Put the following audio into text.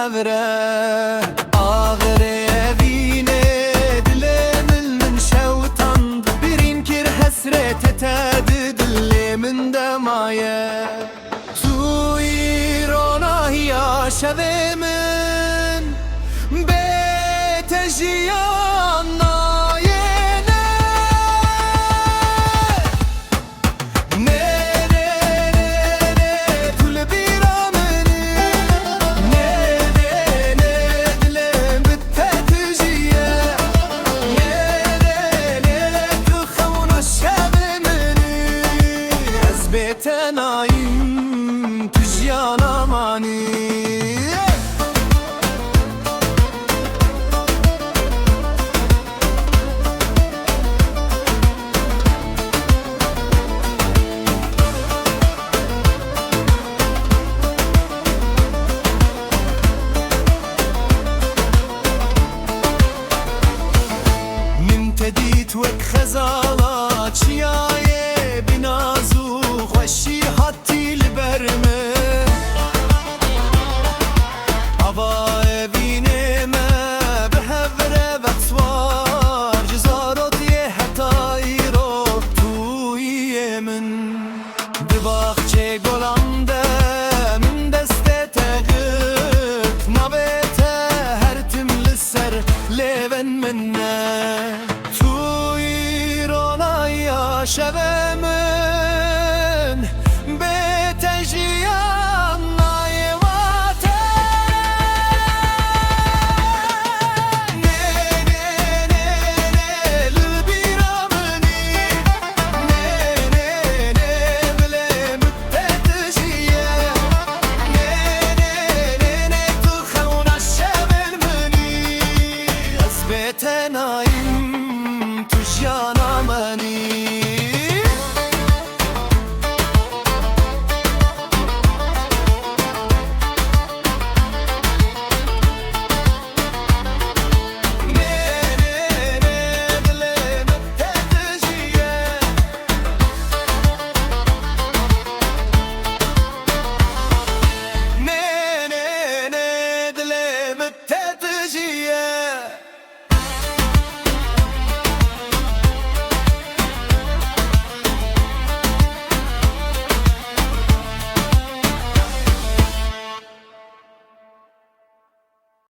هبره آغره وینه دلمن شوتان برین کر حسرت تد دلمن دمایه تو ایرانه یا شومن به تجیان ناینه نه نه نه نه طول بیرامنی نه نه نه دلم بالتتجیه نه نه نه تو خون شب منی از بیت نایم تجیان امانی تديت وك خزان